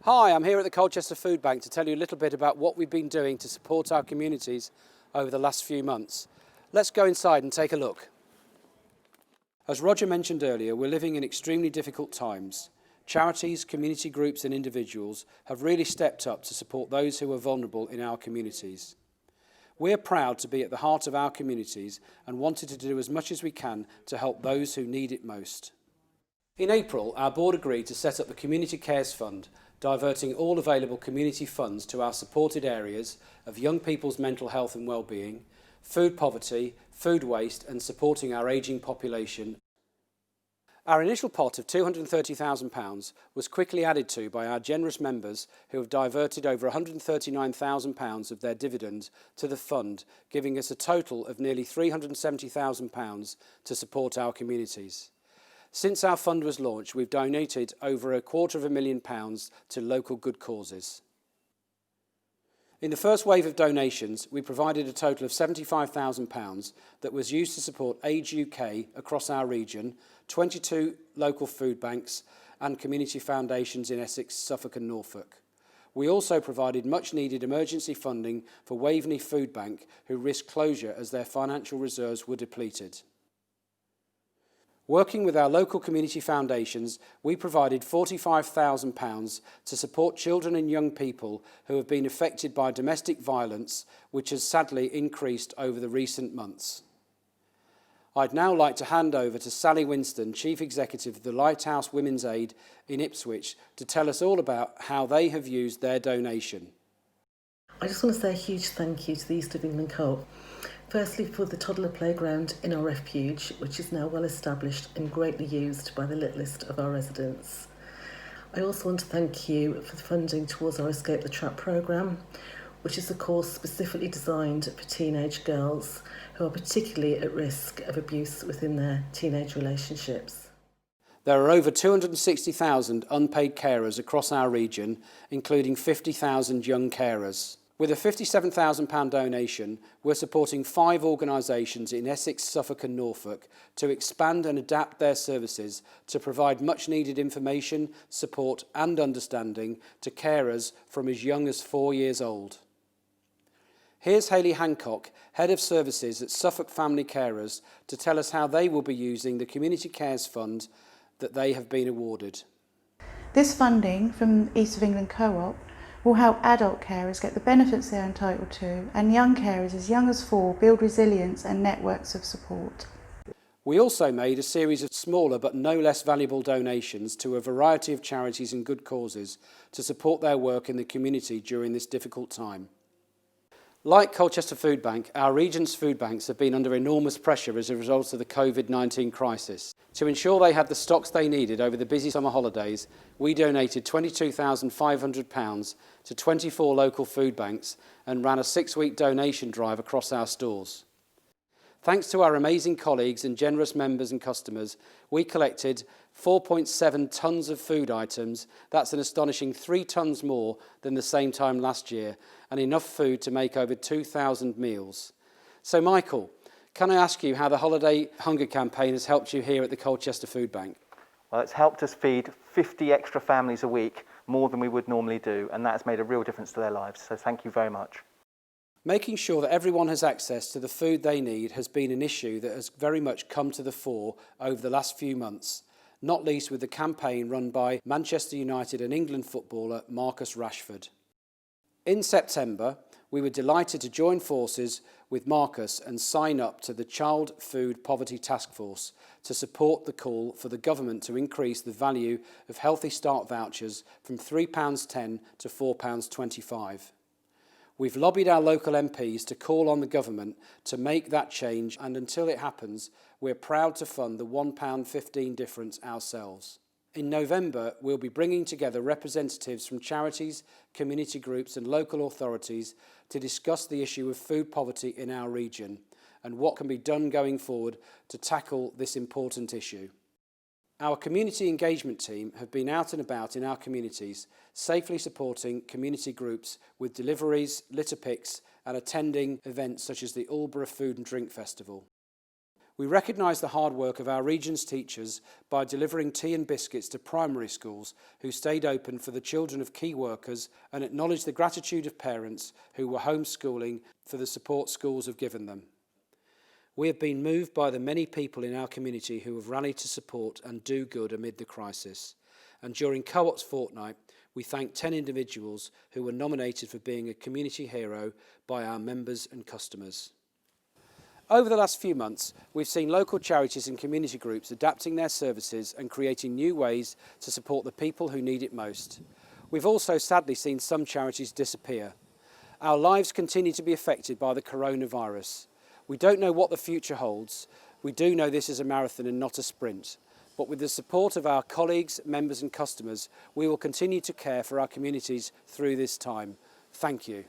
Hi, I'm here at the Colchester Food Bank to tell you a little bit about what we've been doing to support our communities over the last few months. Let's go inside and take a look. As Roger mentioned earlier, we're living in extremely difficult times. Charities, community groups and individuals have really stepped up to support those who are vulnerable in our communities. We're proud to be at the heart of our communities and wanted to do as much as we can to help those who need it most. In April, our board agreed to set up the Community Cares Fund, diverting all available community funds to our supported areas of young people's mental health and well-being, food poverty, food waste and supporting our ageing population. Our initial pot of £230,000 was quickly added to by our generous members who have diverted over £139,000 of their dividends to the fund, giving us a total of nearly £370,000 to support our communities. Since our fund was launched, we've donated over £250,000 to local good causes. In the first wave of donations, we provided a total of £75,000 that was used to support Age UK across our region, 22 local food banks and community foundations in Essex, Suffolk and Norfolk. We also provided much needed emergency funding for Waveney Food Bank, who risked closure as their financial reserves were depleted. Working with our local community foundations, we provided £45,000 to support children and young people who have been affected by domestic violence, which has sadly increased over the recent months. I'd now like to hand over to Sally Winston, Chief Executive of the Lighthouse Women's Aid in Ipswich, to tell us all about how they have used their donation. I just want to say a huge thank you to the East of England Co-op. Firstly, for the toddler playground in our refuge, which is now well established and greatly used by the littlest of our residents. I also want to thank you for the funding towards our Escape the Trap programme, which is a course specifically designed for teenage girls who are particularly at risk of abuse within their teenage relationships. There are over 260,000 unpaid carers across our region, including 50,000 young carers. With a £57,000 donation, we're supporting 5 organisations in Essex, Suffolk and Norfolk to expand and adapt their services to provide much needed information, support and understanding to carers from as young as 4 years old. Here's Hayley Hancock, Head of Services at Suffolk Family Carers, to tell us how they will be using the Community Cares Fund that they have been awarded. This funding from East of England Co-op will help adult carers get the benefits they're entitled to and young carers as young as 4 build resilience and networks of support. We also made a series of smaller but no less valuable donations to a variety of charities and good causes to support their work in the community during this difficult time. Like Colchester Food Bank, our region's food banks have been under enormous pressure as a result of the COVID-19 crisis. To ensure they had the stocks they needed over the busy summer holidays, we donated £22,500 to 24 local food banks and ran a 6-week donation drive across our stores. Thanks to our amazing colleagues and generous members and customers, we collected 4.7 tonnes of food items. That's an astonishing 3 tonnes more than the same time last year, and enough food to make over 2,000 meals. So Michael, can I ask you how the holiday hunger campaign has helped you here at the Colchester Food Bank? Well, it's helped us feed 50 extra families a week, more than we would normally do, and that has made a real difference to their lives, so thank you very much. Making sure that everyone has access to the food they need has been an issue that has very much come to the fore over the last few months, not least with the campaign run by Manchester United and England footballer Marcus Rashford. In September, we were delighted to join forces with Marcus and sign up to the Child Food Poverty Task Force to support the call for the government to increase the value of Healthy Start vouchers from £3.10 to £4.25. We've lobbied our local MPs to call on the government to make that change, and until it happens, we're proud to fund the £1.15 difference ourselves. In November, we'll be bringing together representatives from charities, community groups and local authorities to discuss the issue of food poverty in our region and what can be done going forward to tackle this important issue. Our community engagement team have been out and about in our communities, safely supporting community groups with deliveries, litter picks and attending events such as the Aldborough Food and Drink Festival. We recognise the hard work of our region's teachers by delivering tea and biscuits to primary schools who stayed open for the children of key workers, and acknowledge the gratitude of parents who were homeschooling for the support schools have given them. We have been moved by the many people in our community who have rallied to support and do good amid the crisis. And during Co-op's fortnight, we thank 10 individuals who were nominated for being a community hero by our members and customers. Over the last few months, we've seen local charities and community groups adapting their services and creating new ways to support the people who need it most. We've also sadly seen some charities disappear. Our lives continue to be affected by the coronavirus. We don't know what the future holds. We do know this is a marathon and not a sprint. But with the support of our colleagues, members and customers, we will continue to care for our communities through this time. Thank you.